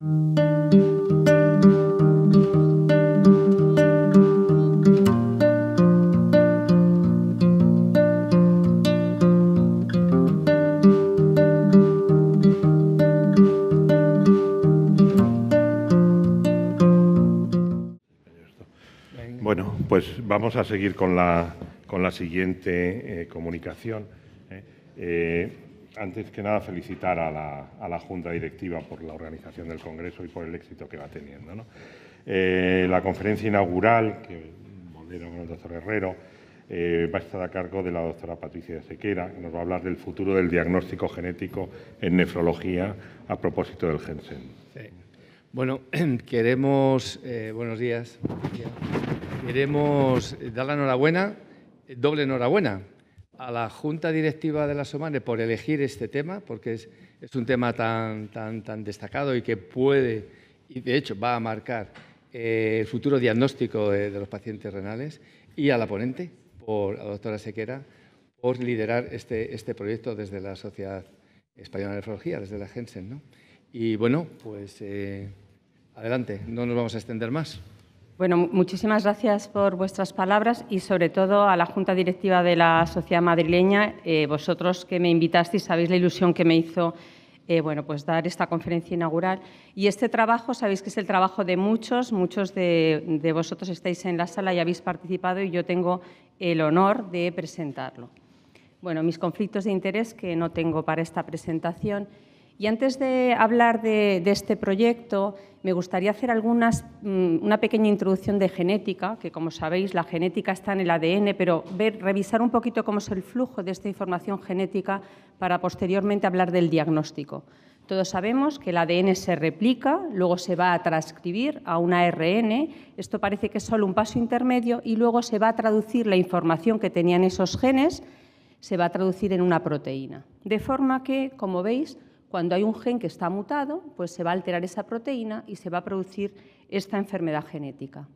Bueno, pues vamos a seguir con la siguiente comunicación. Antes que nada, felicitar a la Junta Directiva por la organización del Congreso y por el éxito que va teniendo, ¿no? La conferencia inaugural, que modera el doctor Herrero, va a estar a cargo de la doctora Patricia Sequera, que nos va a hablar del futuro del diagnóstico genético en nefrología a propósito del Gensen. Sí. Bueno, queremos, buenos días, queremos dar la enhorabuena, doble enhorabuena, a la Junta Directiva de la SOMANE por elegir este tema, porque es un tema tan destacado y que puede, y de hecho va a marcar el futuro diagnóstico de los pacientes renales, y a la ponente, a la doctora Sequera, por liderar este proyecto desde la Sociedad Española de Nefrología, desde la Gensen, ¿no? Y bueno, pues adelante, no nos vamos a extender más. Bueno, muchísimas gracias por vuestras palabras y sobre todo a la Junta Directiva de la Sociedad Madrileña. Vosotros que me invitasteis sabéis la ilusión que me hizo bueno, pues dar esta conferencia inaugural. Y este trabajo, sabéis que es el trabajo de muchos de vosotros estáis en la sala y habéis participado y yo tengo el honor de presentarlo. Bueno, mis conflictos de interés que no tengo para esta presentación. Y antes de hablar de este proyecto, me gustaría hacer una pequeña introducción de genética, que como sabéis la genética está en el ADN, pero revisar un poquito cómo es el flujo de esta información genética para posteriormente hablar del diagnóstico. Todos sabemos que el ADN se replica, luego se va a transcribir a un ARN, esto parece que es solo un paso intermedio, y luego se va a traducir la información que tenían esos genes, se va a traducir en una proteína. De forma que, como veis, cuando hay un gen que está mutado, pues se va a alterar esa proteína y se va a producir esta enfermedad genética.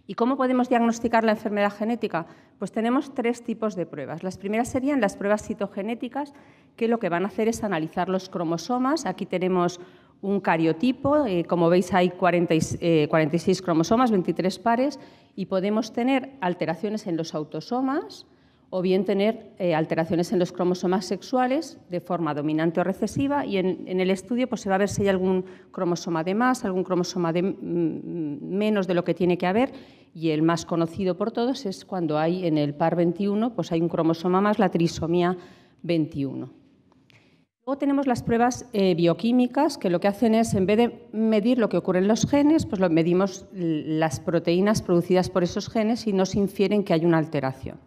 ¿Y cómo podemos diagnosticar la enfermedad genética? Pues tenemos tres tipos de pruebas. Las primeras serían las pruebas citogenéticas, que lo que van a hacer es analizar los cromosomas. Aquí tenemos un cariotipo, como veis hay 46 cromosomas, 23 pares, y podemos tener alteraciones en los autosomas, o bien tener alteraciones en los cromosomas sexuales de forma dominante o recesiva, y en el estudio pues, se va a ver si hay algún cromosoma de más, algún cromosoma de menos de lo que tiene que haber, y el más conocido por todos es cuando hay en el par 21, pues hay un cromosoma más, la trisomía 21. Luego tenemos las pruebas bioquímicas, que lo que hacen es, en vez de medir lo que ocurre en los genes, pues medimos las proteínas producidas por esos genes y nos infieren que hay una alteración.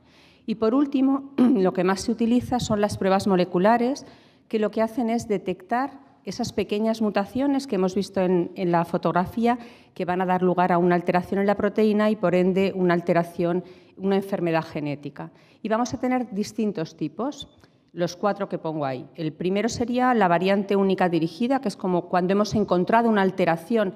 Y por último, lo que más se utiliza son las pruebas moleculares, que lo que hacen es detectar esas pequeñas mutaciones que hemos visto en la fotografía, que van a dar lugar a una alteración en la proteína y, por ende, una alteración, una enfermedad genética. Y vamos a tener distintos tipos, los 4 que pongo ahí. El primero sería la variante única dirigida, que es como cuando hemos encontrado una alteración,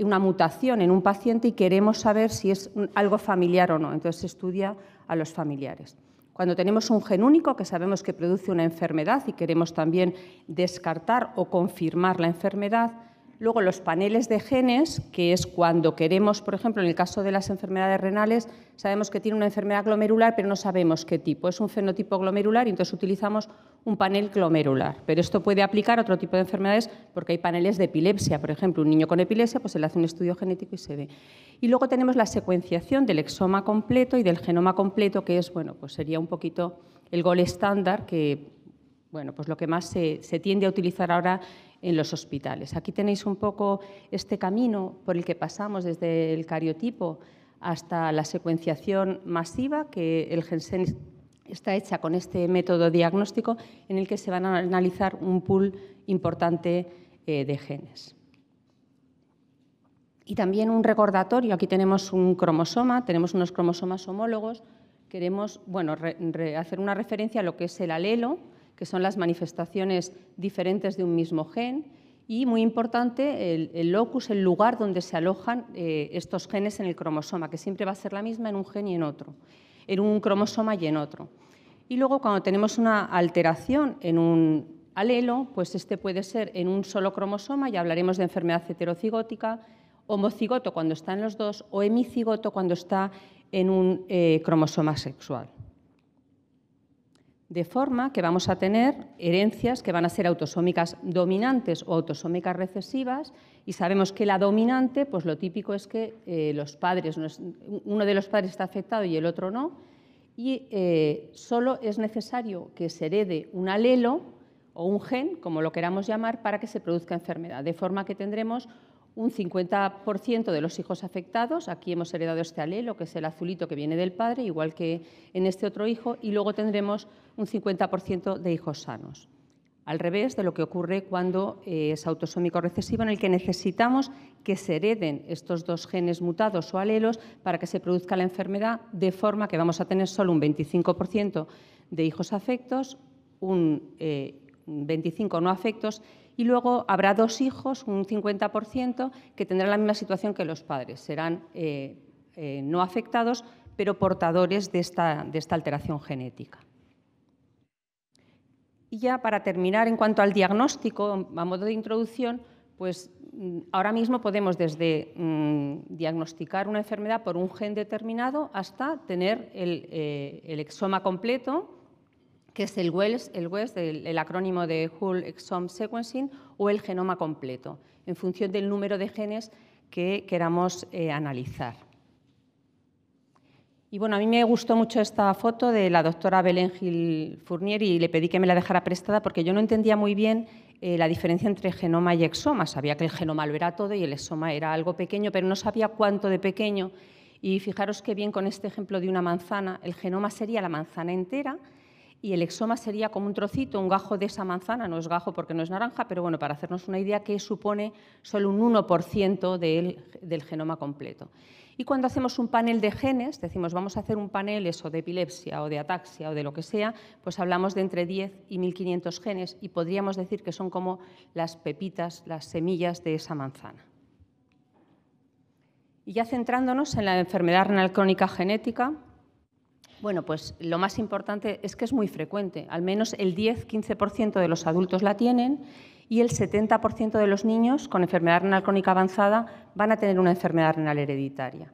una mutación en un paciente y queremos saber si es algo familiar o no. Entonces se estudia a los familiares. Cuando tenemos un gen único que sabemos que produce una enfermedad y queremos también descartar o confirmar la enfermedad. Luego los paneles de genes, que es cuando queremos, por ejemplo, en el caso de las enfermedades renales, sabemos que tiene una enfermedad glomerular, pero no sabemos qué tipo. Es un fenotipo glomerular y entonces utilizamos un panel glomerular. Pero esto puede aplicar a otro tipo de enfermedades porque hay paneles de epilepsia. Por ejemplo, un niño con epilepsia, pues se le hace un estudio genético y se ve. Y luego tenemos la secuenciación del exoma completo y del genoma completo, que es, bueno, pues sería un poquito el gold estándar, que, bueno, pues lo que más se tiende a utilizar ahora en los hospitales. Aquí tenéis un poco este camino por el que pasamos desde el cariotipo hasta la secuenciación masiva, que el Gensen está hecha con este método diagnóstico en el que se van a analizar un pool importante de genes. Y también un recordatorio, aquí tenemos un cromosoma, tenemos unos cromosomas homólogos, queremos hacer una referencia a lo que es el alelo, que son las manifestaciones diferentes de un mismo gen, y, muy importante, el locus, el lugar donde se alojan estos genes en el cromosoma, que siempre va a ser la misma en un gen y en otro, en un cromosoma y en otro. Y luego, cuando tenemos una alteración en alelo, pues este puede ser en un solo cromosoma, ya hablaremos de enfermedad heterocigótica, homocigoto cuando está en los dos o hemicigoto cuando está en un cromosoma sexual. De forma que vamos a tener herencias que van a ser autosómicas dominantes o autosómicas recesivas, y sabemos que la dominante, pues lo típico es que uno de los padres está afectado y el otro no, y solo es necesario que se herede un alelo o un gen, como lo queramos llamar, para que se produzca enfermedad, de forma que tendremos un 50% de los hijos afectados. Aquí hemos heredado este alelo, que es el azulito que viene del padre, igual que en este otro hijo, y luego tendremos un 50% de hijos sanos. Al revés de lo que ocurre cuando es autosómico recesivo, en el que necesitamos que se hereden estos dos genes mutados o alelos para que se produzca la enfermedad, de forma que vamos a tener solo un 25% de hijos afectos, un 25% no afectos, y luego habrá dos hijos, un 50%, que tendrán la misma situación que los padres. Serán no afectados, pero portadores de esta alteración genética. Y ya para terminar, en cuanto al diagnóstico, a modo de introducción, pues ahora mismo podemos desde diagnosticar una enfermedad por un gen determinado hasta tener el exoma completo, que es el WELS, el acrónimo de Whole Exome Sequencing, o el genoma completo, en función del número de genes que queramos analizar. Y bueno, a mí me gustó mucho esta foto de la doctora Belén Gil Fournier y le pedí que me la dejara prestada porque yo no entendía muy bien la diferencia entre genoma y exoma. Sabía que el genoma lo era todo y el exoma era algo pequeño, pero no sabía cuánto de pequeño. Y fijaros qué bien con este ejemplo de una manzana. El genoma sería la manzana entera y el exoma sería como un trocito, un gajo de esa manzana. No es gajo porque no es naranja, pero bueno, para hacernos una idea, que supone solo un 1% del genoma completo. Y cuando hacemos un panel de genes, decimos vamos a hacer un panel de epilepsia o de ataxia o de lo que sea, pues hablamos de entre 10 y 1.500 genes y podríamos decir que son como las pepitas, las semillas de esa manzana. Y ya centrándonos en la enfermedad renal crónica genética, bueno, pues lo más importante es que es muy frecuente, al menos el 10-15% de los adultos la tienen y el 70% de los niños con enfermedad renal crónica avanzada van a tener una enfermedad renal hereditaria.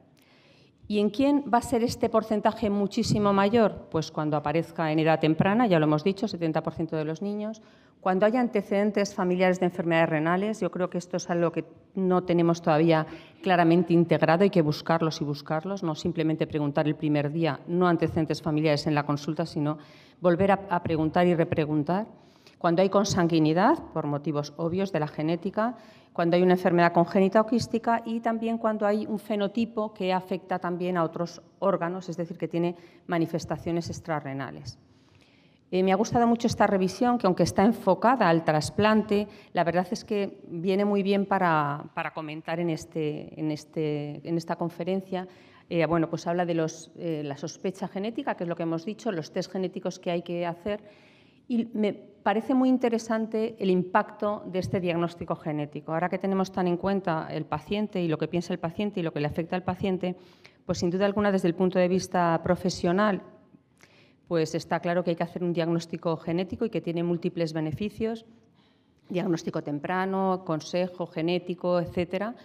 ¿Y en quién va a ser este porcentaje muchísimo mayor? Pues cuando aparezca en edad temprana, ya lo hemos dicho, 70% de los niños. Cuando haya antecedentes familiares de enfermedades renales, yo creo que esto es algo que no tenemos todavía claramente integrado, hay que buscarlos y buscarlos, no simplemente preguntar el primer día, no antecedentes familiares en la consulta, sino volver a preguntar y repreguntar. Cuando hay consanguinidad, por motivos obvios de la genética, cuando hay una enfermedad congénita o quística y también cuando hay un fenotipo que afecta también a otros órganos, es decir, que tiene manifestaciones extrarrenales. Me ha gustado mucho esta revisión, que aunque está enfocada al trasplante, la verdad es que viene muy bien para comentar en esta conferencia. Bueno, pues habla de la sospecha genética, que es lo que hemos dicho, los test genéticos que hay que hacer. Y me parece muy interesante el impacto de este diagnóstico genético. Ahora que tenemos tan en cuenta el paciente y lo que piensa el paciente y lo que le afecta al paciente, pues sin duda alguna desde el punto de vista profesional, pues está claro que hay que hacer un diagnóstico genético y que tiene múltiples beneficios, diagnóstico temprano, consejo genético, etcétera.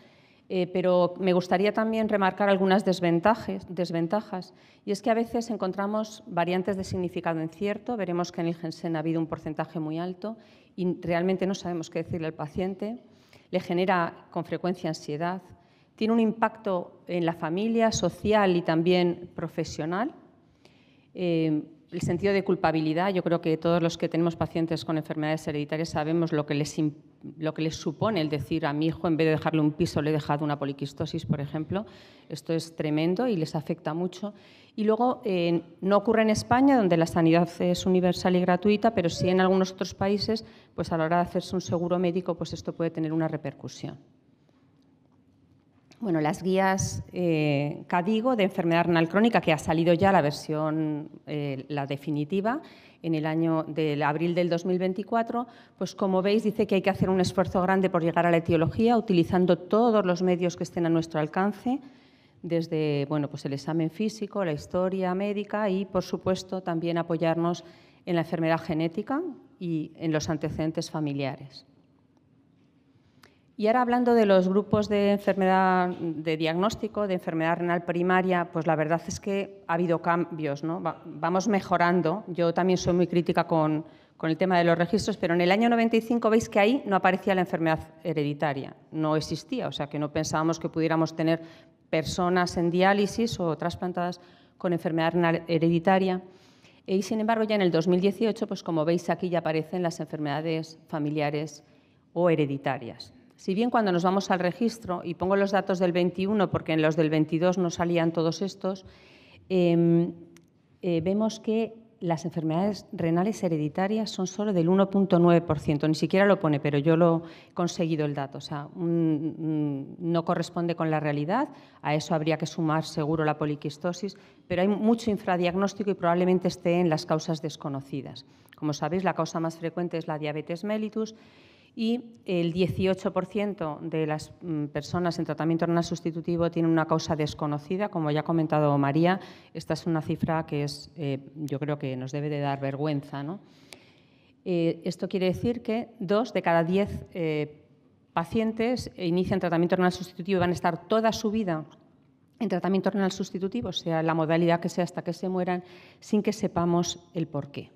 Pero me gustaría también remarcar algunas desventajas, y es que a veces encontramos variantes de significado incierto. Veremos que en el GenSen ha habido un porcentaje muy alto y realmente no sabemos qué decirle al paciente. Le genera con frecuencia ansiedad, tiene un impacto en la familia, social y también profesional. El sentido de culpabilidad, yo creo que todos los que tenemos pacientes con enfermedades hereditarias sabemos lo que les supone el decir a mi hijo, en vez de dejarle un piso, le he dejado una poliquistosis, por ejemplo. Esto es tremendo y les afecta mucho. Y luego, no ocurre en España, donde la sanidad es universal y gratuita, pero sí en algunos otros países, pues a la hora de hacerse un seguro médico, pues esto puede tener una repercusión. Bueno, las guías KDIGO de enfermedad renal crónica, que ha salido ya la versión, la definitiva, en el año del abril del 2024, pues como veis dice que hay que hacer un esfuerzo grande por llegar a la etiología, utilizando todos los medios que estén a nuestro alcance, desde bueno, pues el examen físico, la historia médica y, por supuesto, también apoyarnos en la enfermedad genética, y en los antecedentes familiares. Y ahora hablando de los grupos de enfermedad de diagnóstico, de enfermedad renal primaria, pues la verdad es que ha habido cambios, ¿no? Vamos mejorando. Yo también soy muy crítica con el tema de los registros, pero en el año 95 veis que ahí no aparecía la enfermedad hereditaria, no existía, o sea que no pensábamos que pudiéramos tener personas en diálisis o trasplantadas con enfermedad renal hereditaria. Y sin embargo ya en el 2018, pues como veis aquí ya aparecen las enfermedades familiares o hereditarias. Si bien cuando nos vamos al registro, y pongo los datos del 21 porque en los del 22 no salían todos estos, vemos que las enfermedades renales hereditarias son solo del 1,9%, ni siquiera lo pone, pero yo lo he conseguido el dato, o sea, no corresponde con la realidad, a eso habría que sumar seguro la poliquistosis, pero hay mucho infradiagnóstico y probablemente esté en las causas desconocidas. Como sabéis, la causa más frecuente es la diabetes mellitus, y el 18% de las personas en tratamiento renal sustitutivo tienen una causa desconocida. Como ya ha comentado María, esta es una cifra que yo creo que nos debe de dar vergüenza, ¿no? Esto quiere decir que 2 de cada 10 pacientes inician tratamiento renal sustitutivo y van a estar toda su vida en tratamiento renal sustitutivo, sea la modalidad que sea, hasta que se mueran, sin que sepamos el porqué.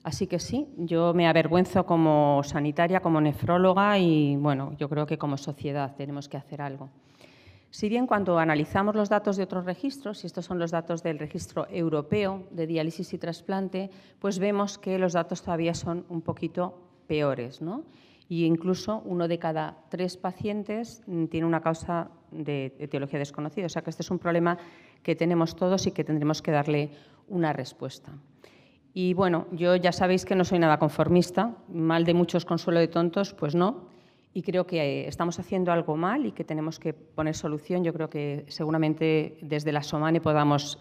Así que sí, yo me avergüenzo como sanitaria, como nefróloga y, bueno, yo creo que como sociedad tenemos que hacer algo. Si bien cuando analizamos los datos de otros registros, y estos son los datos del registro europeo de diálisis y trasplante, pues vemos que los datos todavía son un poquito peores, ¿no? Y incluso 1 de cada 3 pacientes tiene una causa de etiología desconocida. O sea que este es un problema que tenemos todos y que tendremos que darle una respuesta. Y bueno, yo ya sabéis que no soy nada conformista, mal de muchos, consuelo de tontos, pues no. Y creo que estamos haciendo algo mal y que tenemos que poner solución. Yo creo que seguramente desde la SOMANE podamos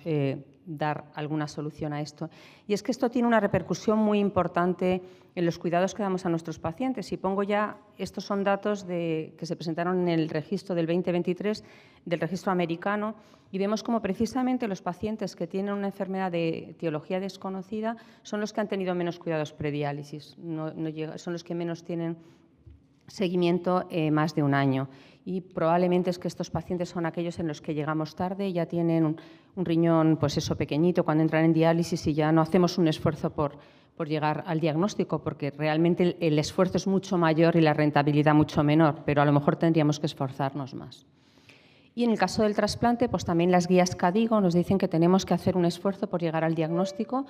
dar alguna solución a esto. Y es que esto tiene una repercusión muy importante en los cuidados que damos a nuestros pacientes. Y pongo ya, estos son datos que se presentaron en el registro del 2023, del registro americano, y vemos como precisamente los pacientes que tienen una enfermedad de etiología desconocida son los que han tenido menos cuidados prediálisis, son los que menos tienen seguimiento más de un año. Y probablemente es que estos pacientes son aquellos en los que llegamos tarde, ya tienen un riñón, pues eso, pequeñito cuando entran en diálisis y ya no hacemos un esfuerzo por llegar al diagnóstico, porque realmente el esfuerzo es mucho mayor y la rentabilidad mucho menor, pero a lo mejor tendríamos que esforzarnos más. Y en el caso del trasplante, pues también las guías CADIGO nos dicen que tenemos que hacer un esfuerzo por llegar al diagnóstico,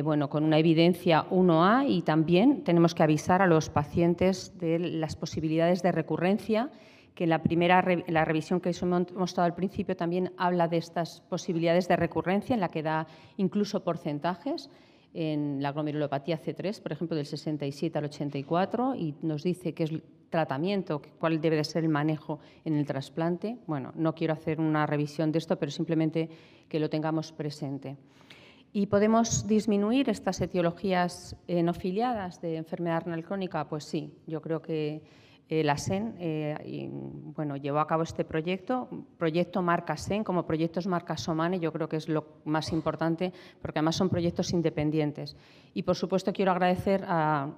bueno, con una evidencia 1A, y también tenemos que avisar a los pacientes de las posibilidades de recurrencia, que en la revisión que hemos mostrado al principio también habla de estas posibilidades de recurrencia, en la que da incluso porcentajes. En la glomerulopatía C3, por ejemplo, del 67 al 84, y nos dice qué es el tratamiento, cuál debe de ser el manejo en el trasplante. Bueno, no quiero hacer una revisión de esto, pero simplemente que lo tengamos presente. ¿Y podemos disminuir estas etiologías no filiadas de enfermedad renal crónica? Pues sí, yo creo que la SEN bueno, llevó a cabo este proyecto marca SEN, como proyectos marca SOMANE, yo creo que es lo más importante, porque además son proyectos independientes. Y, por supuesto, quiero agradecer a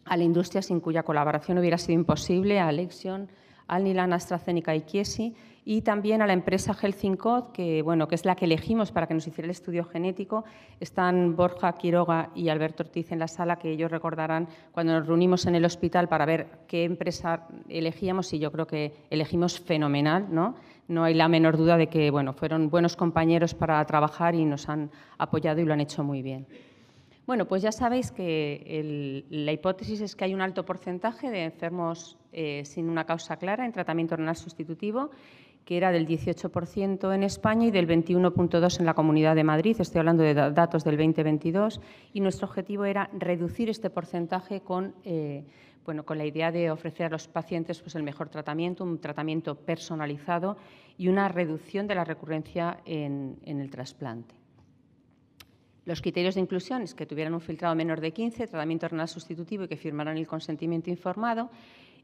la industria sin cuya colaboración hubiera sido imposible, a Alexion, Alnilam, AstraZeneca y Chiesi, y también a la empresa Health-in-Code, que es la que elegimos para que nos hiciera el estudio genético. Están Borja Quiroga y Alberto Ortiz en la sala, que ellos recordarán cuando nos reunimos en el hospital para ver qué empresa elegíamos, y yo creo que elegimos fenomenal, ¿no? No hay la menor duda de que fueron buenos compañeros para trabajar y nos han apoyado y lo han hecho muy bien. Bueno, pues ya sabéis que la hipótesis es que hay un alto porcentaje de enfermos sin una causa clara en tratamiento renal sustitutivo, que era del 18% en España y del 21,2% en la Comunidad de Madrid. Estoy hablando de datos del 2022. Y nuestro objetivo era reducir este porcentaje con la idea de ofrecer a los pacientes el mejor tratamiento, un tratamiento personalizado y una reducción de la recurrencia en el trasplante. Los criterios de inclusión es que tuvieran un filtrado menor de 15, tratamiento renal sustitutivo y que firmaran el consentimiento informado.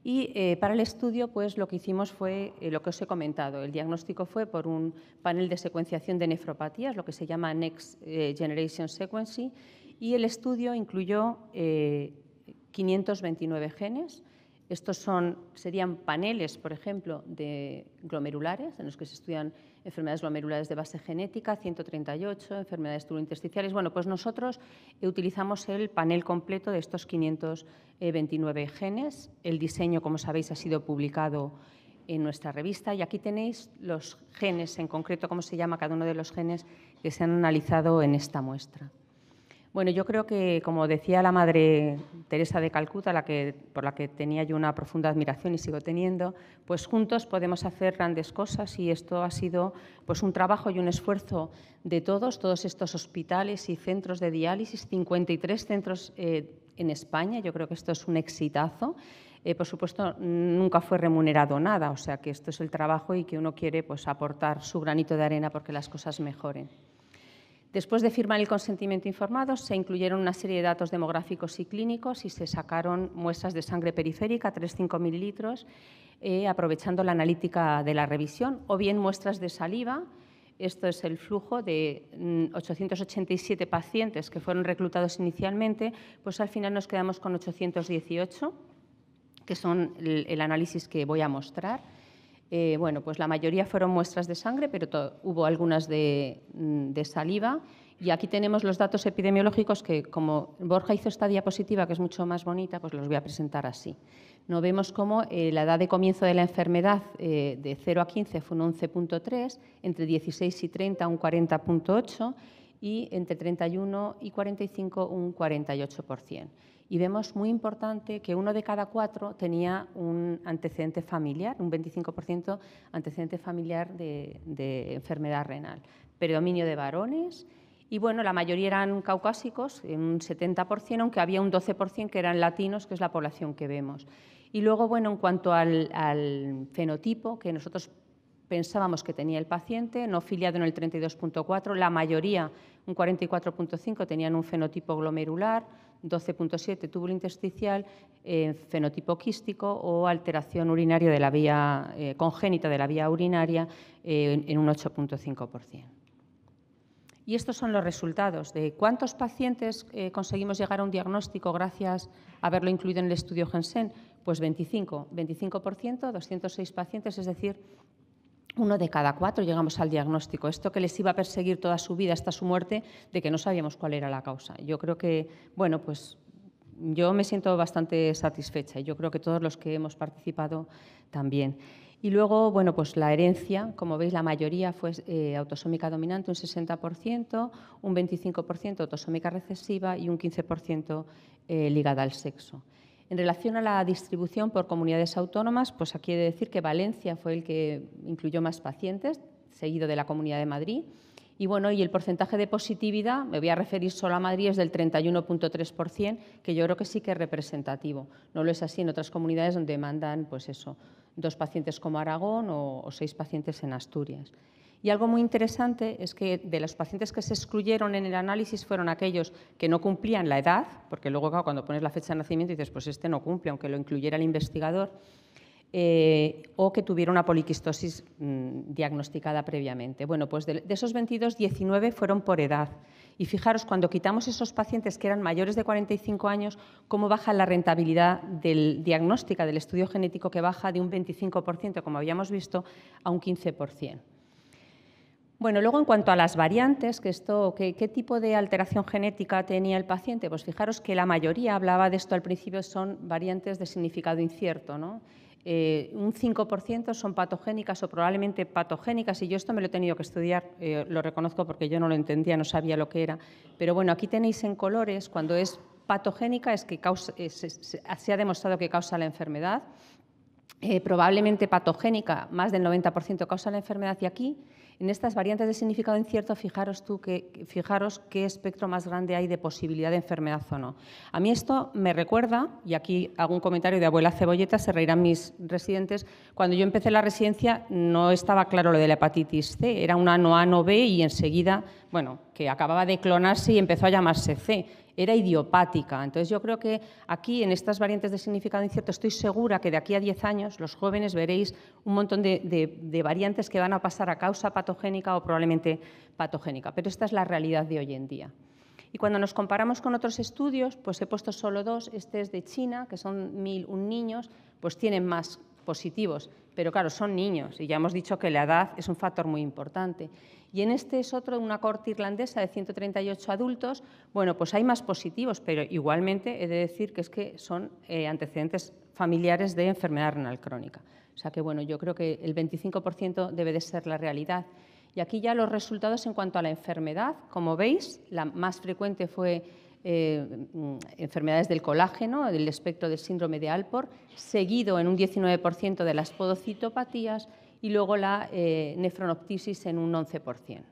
Y para el estudio, pues lo que hicimos fue lo que os he comentado. El diagnóstico fue por un panel de secuenciación de nefropatías, lo que se llama Next Generation Sequencing, Y el estudio incluyó 529 genes. Estos serían paneles, por ejemplo, de glomerulares, en los que se estudian enfermedades glomerulares de base genética, 138, enfermedades turointersticiales. Bueno, pues nosotros utilizamos el panel completo de estos 529 genes. El diseño, como sabéis, ha sido publicado en nuestra revista y aquí tenéis los genes, en concreto, cómo se llama cada uno de los genes que se han analizado en esta muestra. Bueno, yo creo que, como decía la Madre Teresa de Calcuta, por la que tenía yo una profunda admiración y sigo teniendo, pues juntos podemos hacer grandes cosas y esto ha sido pues un trabajo y un esfuerzo de todos estos hospitales y centros de diálisis, 53 centros en España. Yo creo que esto es un exitazo. Por supuesto, nunca fue remunerado nada, o sea que esto es el trabajo y que uno quiere pues, aportar su granito de arena porque las cosas mejoren. Después de firmar el consentimiento informado, se incluyeron una serie de datos demográficos y clínicos y se sacaron muestras de sangre periférica, 3,5 mililitros, aprovechando la analítica de la revisión, o bien muestras de saliva. Esto es el flujo de 887 pacientes que fueron reclutados inicialmente, pues al final nos quedamos con 818, que son el análisis que voy a mostrar. Bueno, pues la mayoría fueron muestras de sangre, pero hubo algunas de saliva. Y aquí tenemos los datos epidemiológicos que, como Borja hizo esta diapositiva, que es mucho más bonita, pues los voy a presentar así. No vemos cómo la edad de comienzo de la enfermedad de 0 a 15 fue un 11,3, entre 16 y 30 un 40,8 y entre 31 y 45 un 48%. Y vemos muy importante que 1 de cada 4 tenía un antecedente familiar, un 25% antecedente familiar de enfermedad renal. Predominio de varones y, bueno, la mayoría eran caucásicos, un 70%, aunque había un 12% que eran latinos, que es la población que vemos. Y luego, bueno, en cuanto al fenotipo que nosotros pensábamos que tenía el paciente, no filiado en el 32,4, la mayoría, un 44,5, tenían un fenotipo glomerular, 12,7 túbulo intersticial, fenotipo quístico o alteración urinaria de la vía congénita de la vía urinaria en un 8,5%. Y estos son los resultados de cuántos pacientes conseguimos llegar a un diagnóstico gracias a haberlo incluido en el estudio Gensen. Pues 25%, 206 pacientes, es decir, 1 de cada 4 llegamos al diagnóstico. Esto que les iba a perseguir toda su vida hasta su muerte, de que no sabíamos cuál era la causa. Yo creo que, bueno, pues yo me siento bastante satisfecha y yo creo que todos los que hemos participado también. Y luego, bueno, pues la herencia, como veis, la mayoría fue autosómica dominante, un 60%, un 25% autosómica recesiva y un 15% ligada al sexo. En relación a la distribución por comunidades autónomas, pues aquí he de decir que Valencia fue el que incluyó más pacientes, seguido de la Comunidad de Madrid. Y bueno, y el porcentaje de positividad, me voy a referir solo a Madrid, es del 31,3%, que yo creo que sí que es representativo. No lo es así en otras comunidades donde mandan, pues eso, 2 pacientes como Aragón o 6 pacientes en Asturias. Y algo muy interesante es que de los pacientes que se excluyeron en el análisis fueron aquellos que no cumplían la edad, porque luego claro, cuando pones la fecha de nacimiento dices, pues este no cumple, aunque lo incluyera el investigador, o que tuviera una poliquistosis diagnosticada previamente. Bueno, pues de esos 22, 19 fueron por edad. Y fijaros, cuando quitamos esos pacientes que eran mayores de 45 años, cómo baja la rentabilidad diagnóstica del estudio genético, que baja de un 25%, como habíamos visto, a un 15%. Bueno, luego en cuanto a las variantes, ¿qué tipo de alteración genética tenía el paciente? Pues fijaros que la mayoría, hablaba de esto al principio, son variantes de significado incierto, ¿no? Un 5% son patogénicas o probablemente patogénicas, y yo esto me lo he tenido que estudiar, lo reconozco porque yo no lo entendía, no sabía lo que era. Pero bueno, aquí tenéis en colores, cuando es patogénica es que se ha demostrado que causa la enfermedad, probablemente patogénica, más del 90% causa la enfermedad, y aquí, en estas variantes de significado incierto, fijaros qué espectro más grande hay de posibilidad de enfermedad o no. A mí esto me recuerda, y aquí hago un comentario de abuela cebolleta, se reirán mis residentes, cuando yo empecé la residencia no estaba claro lo de la hepatitis C, era una no A, no B y enseguida, bueno, que acababa de clonarse y empezó a llamarse C. Era idiopática. Entonces, yo creo que aquí, en estas variantes de significado incierto, estoy segura que de aquí a 10 años los jóvenes veréis un montón de variantes que van a pasar a causa patogénica o probablemente patogénica. Pero esta es la realidad de hoy en día. Y cuando nos comparamos con otros estudios, pues he puesto solo dos. Este es de China, que son 1.001 niños, pues tienen más positivos, pero claro, son niños y ya hemos dicho que la edad es un factor muy importante. Y en este es otro, una cohorte irlandesa de 138 adultos, bueno, pues hay más positivos, pero igualmente he de decir que son antecedentes familiares de enfermedad renal crónica. O sea que, bueno, yo creo que el 25% debe de ser la realidad. Y aquí ya los resultados en cuanto a la enfermedad, como veis, la más frecuente fue enfermedades del colágeno, del espectro del síndrome de Alport, seguido en un 19% de las podocitopatías y luego la nefronoptisis en un 11%.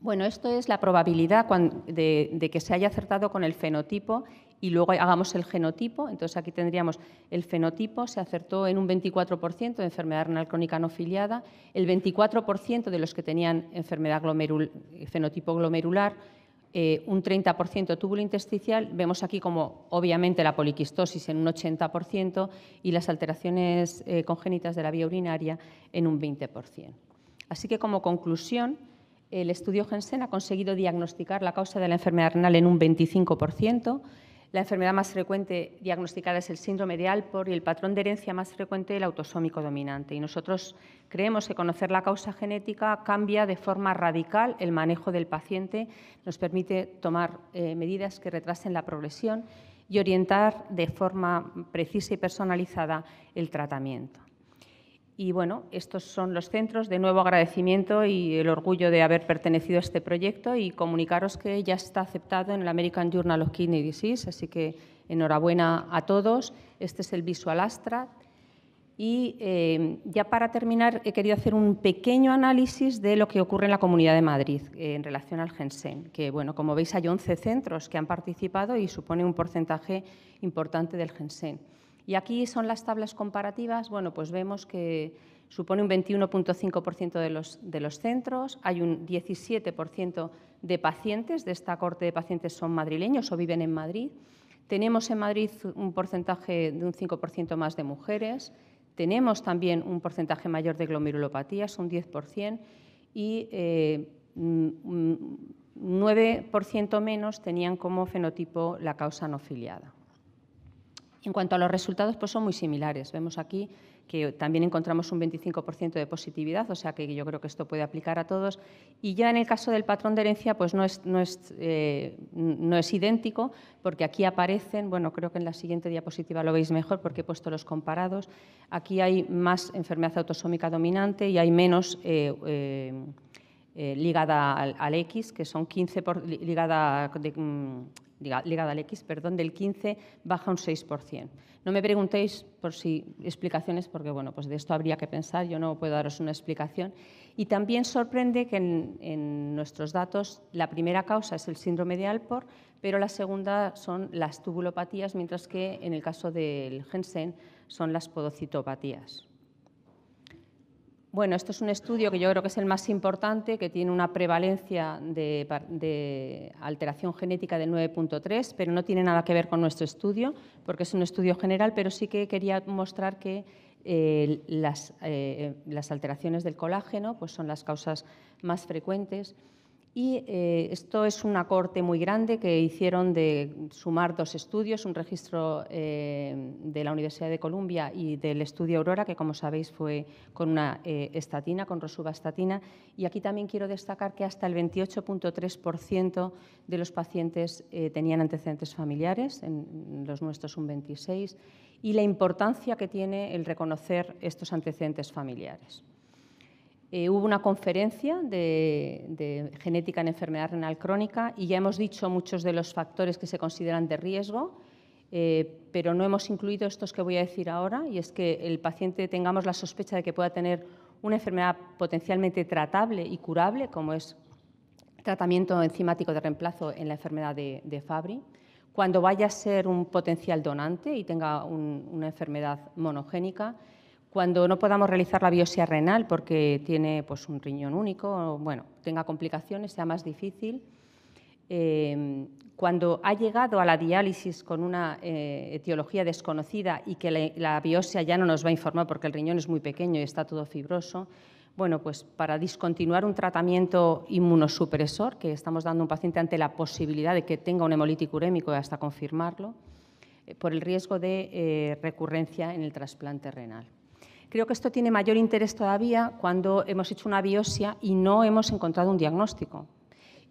Bueno, esto es la probabilidad de que se haya acertado con el fenotipo y luego hagamos el genotipo. Entonces, aquí tendríamos el fenotipo, se acertó en un 24% de enfermedad renal crónica no filiada, el 24% de los que tenían enfermedad fenotipo glomerular, un 30% túbulo intersticial. Vemos aquí como, obviamente, la poliquistosis en un 80% y las alteraciones congénitas de la vía urinaria en un 20%. Así que, como conclusión, el estudio Jensen ha conseguido diagnosticar la causa de la enfermedad renal en un 25%. La enfermedad más frecuente diagnosticada es el síndrome de Alport y el patrón de herencia más frecuente el autosómico dominante. Y nosotros creemos que conocer la causa genética cambia de forma radical el manejo del paciente, nos permite tomar medidas que retrasen la progresión y orientar de forma precisa y personalizada el tratamiento. Y bueno, estos son los centros. De nuevo, agradecimiento y el orgullo de haber pertenecido a este proyecto y comunicaros que ya está aceptado en el American Journal of Kidney Disease, así que enhorabuena a todos. Este es el Visual Abstract. Y ya para terminar, he querido hacer un pequeño análisis de lo que ocurre en la Comunidad de Madrid en relación al Jensen, que, bueno, como veis, hay 11 centros que han participado y supone un porcentaje importante del Jensen. Y aquí son las tablas comparativas. Bueno, pues vemos que supone un 21,5% de los centros, hay un 17% de pacientes, de esta cohorte de pacientes son madrileños o viven en Madrid. Tenemos en Madrid un porcentaje de un 5% más de mujeres, tenemos también un porcentaje mayor de glomerulopatías, un 10%, y 9% menos tenían como fenotipo la causa no filiada. En cuanto a los resultados, pues son muy similares. Vemos aquí que también encontramos un 25% de positividad, o sea que yo creo que esto puede aplicar a todos. Y ya en el caso del patrón de herencia, pues no es idéntico, porque aquí aparecen, bueno, creo que en la siguiente diapositiva lo veis mejor porque he puesto los comparados. Aquí hay más enfermedad autosómica dominante y hay menos ligada al X, que son 15 ligada al X, perdón, del 15 baja un 6%. No me preguntéis por si explicaciones, porque bueno, pues de esto habría que pensar, yo no puedo daros una explicación. Y también sorprende que en nuestros datos la primera causa es el síndrome de Alport, pero la segunda son las tubulopatías, mientras que en el caso del Jensen son las podocitopatías. Bueno, esto es un estudio que yo creo que es el más importante, que tiene una prevalencia de alteración genética del 9,3, pero no tiene nada que ver con nuestro estudio, porque es un estudio general, pero sí que quería mostrar que las alteraciones del colágeno pues son las causas más frecuentes. Y esto es una cohorte muy grande que hicieron de sumar dos estudios, un registro de la Universidad de Columbia y del estudio Aurora, que como sabéis fue con una estatina, con rosuvastatina. Y aquí también quiero destacar que hasta el 28,3% de los pacientes tenían antecedentes familiares, en los nuestros un 26%, y la importancia que tiene el reconocer estos antecedentes familiares. Hubo una conferencia de genética en enfermedad renal crónica y ya hemos dicho muchos de los factores que se consideran de riesgo, pero no hemos incluido estos que voy a decir ahora, y es que el paciente tengamos la sospecha de que pueda tener una enfermedad potencialmente tratable y curable, como es tratamiento enzimático de reemplazo en la enfermedad de Fabry, cuando vaya a ser un potencial donante y tenga una enfermedad monogénica, cuando no podamos realizar la biopsia renal porque tiene pues, un riñón único, o, bueno, tenga complicaciones, sea más difícil. Cuando ha llegado a la diálisis con una etiología desconocida y que la biopsia ya no nos va a informar porque el riñón es muy pequeño y está todo fibroso, Bueno, pues para discontinuar un tratamiento inmunosupresor que estamos dando a un paciente ante la posibilidad de que tenga un hemolítico urémico y hasta confirmarlo, por el riesgo de recurrencia en el trasplante renal. Creo que esto tiene mayor interés todavía cuando hemos hecho una biopsia y no hemos encontrado un diagnóstico.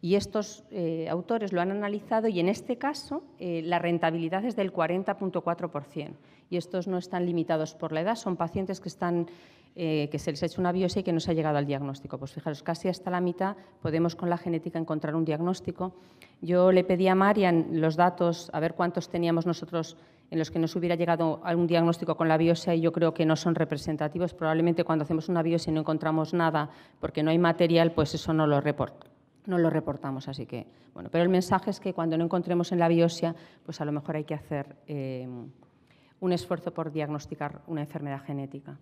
Y estos autores lo han analizado y en este caso la rentabilidad es del 40,4%. Y estos no están limitados por la edad, son pacientes que se les ha hecho una biopsia y que no se ha llegado al diagnóstico. Pues fijaros, casi hasta la mitad podemos con la genética encontrar un diagnóstico. Yo le pedí a Marian los datos, a ver cuántos teníamos nosotros en los que nos hubiera llegado a un diagnóstico con la biopsia y yo creo que no son representativos. Probablemente cuando hacemos una biopsia y no encontramos nada porque no hay material, pues eso no lo reportamos. Así que, bueno, pero el mensaje es que cuando no encontremos en la biopsia, pues a lo mejor hay que hacer un esfuerzo por diagnosticar una enfermedad genética.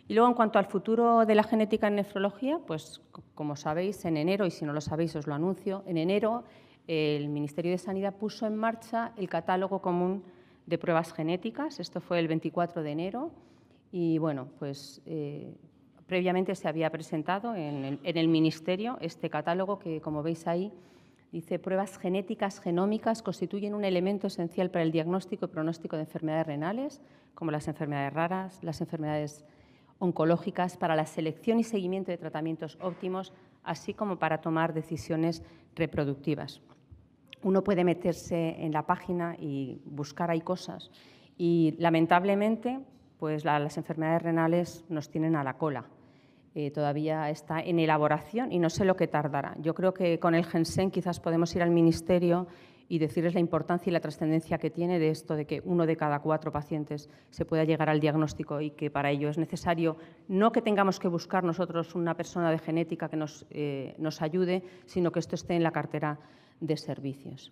Y luego, en cuanto al futuro de la genética en nefrología, pues como sabéis, en enero, y si no lo sabéis os lo anuncio, en enero el Ministerio de Sanidad puso en marcha el catálogo común de pruebas genéticas. Esto fue el 24 de enero y, bueno, pues previamente se había presentado en el Ministerio este catálogo que, como veis ahí, dice pruebas genéticas genómicas constituyen un elemento esencial para el diagnóstico y pronóstico de enfermedades renales, como las enfermedades raras, las enfermedades oncológicas, para la selección y seguimiento de tratamientos óptimos, así como para tomar decisiones reproductivas. Uno puede meterse en la página y buscar ahí cosas y, lamentablemente, pues las enfermedades renales nos tienen a la cola. Todavía está en elaboración y no sé lo que tardará. Yo creo que con el Gensen quizás podemos ir al Ministerio y decirles la importancia y la trascendencia que tiene de esto de que 1 de cada 4 pacientes se pueda llegar al diagnóstico y que para ello es necesario no que tengamos que buscar nosotros una persona de genética que nos ayude, sino que esto esté en la cartera de servicios.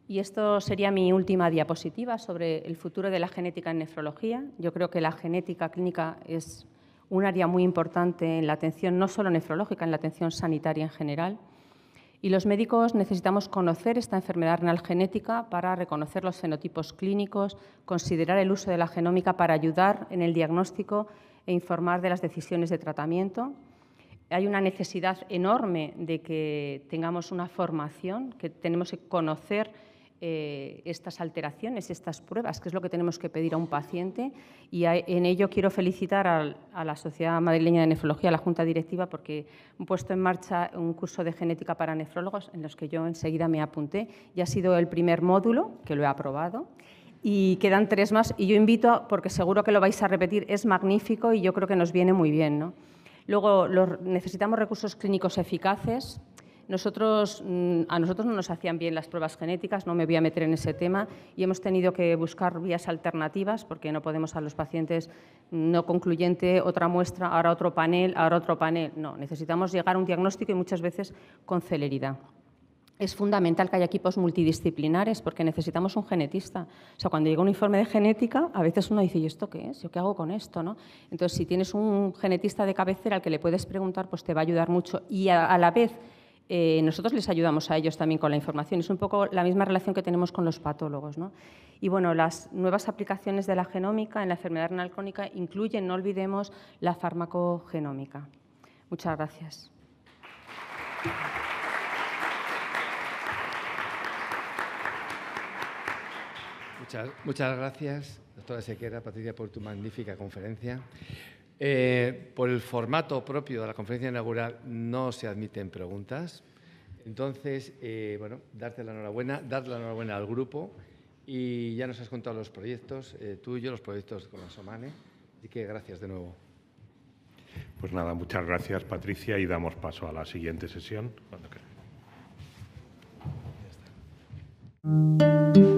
Y esto sería mi última diapositiva sobre el futuro de la genética en nefrología. Yo creo que la genética clínica es un área muy importante en la atención no solo nefrológica, en la atención sanitaria en general. Y los médicos necesitamos conocer esta enfermedad renal genética para reconocer los fenotipos clínicos, considerar el uso de la genómica para ayudar en el diagnóstico e informar de las decisiones de tratamiento. Hay una necesidad enorme de que tengamos una formación, que tenemos que conocer estas alteraciones, estas pruebas, que es lo que tenemos que pedir a un paciente. Y en ello quiero felicitar a la Sociedad Madrileña de Nefrología, a la Junta Directiva, porque han puesto en marcha un curso de genética para nefrólogos en los que yo enseguida me apunté. Ya ha sido el primer módulo, que lo he aprobado, y quedan 3 más. Y yo invito, porque seguro que lo vais a repetir, es magnífico y yo creo que nos viene muy bien, ¿no? Luego, necesitamos recursos clínicos eficaces. A nosotros no nos hacían bien las pruebas genéticas, no me voy a meter en ese tema, y hemos tenido que buscar vías alternativas porque no podemos a los pacientes no concluyente, otra muestra, ahora otro panel, ahora otro panel. No, necesitamos llegar a un diagnóstico y muchas veces con celeridad. Es fundamental que haya equipos multidisciplinares porque necesitamos un genetista. O sea, cuando llega un informe de genética, a veces uno dice, ¿y esto qué es? ¿Yo qué hago con esto? ¿No? Entonces, si tienes un genetista de cabecera al que le puedes preguntar, pues te va a ayudar mucho y a la vez nosotros les ayudamos a ellos también con la información. Es un poco la misma relación que tenemos con los patólogos, ¿no? Y bueno, las nuevas aplicaciones de la genómica en la enfermedad renal crónica incluyen, no olvidemos, la farmacogenómica. Muchas gracias. Muchas gracias, doctora Sequera, Patricia, por tu magnífica conferencia. Por el formato propio de la conferencia inaugural no se admiten preguntas. Entonces, bueno, darle la enhorabuena al grupo y ya nos has contado los proyectos tuyos, los proyectos con la SOMANE, así que gracias de nuevo. Pues nada, muchas gracias, Patricia, y damos paso a la siguiente sesión. Cuando queráis.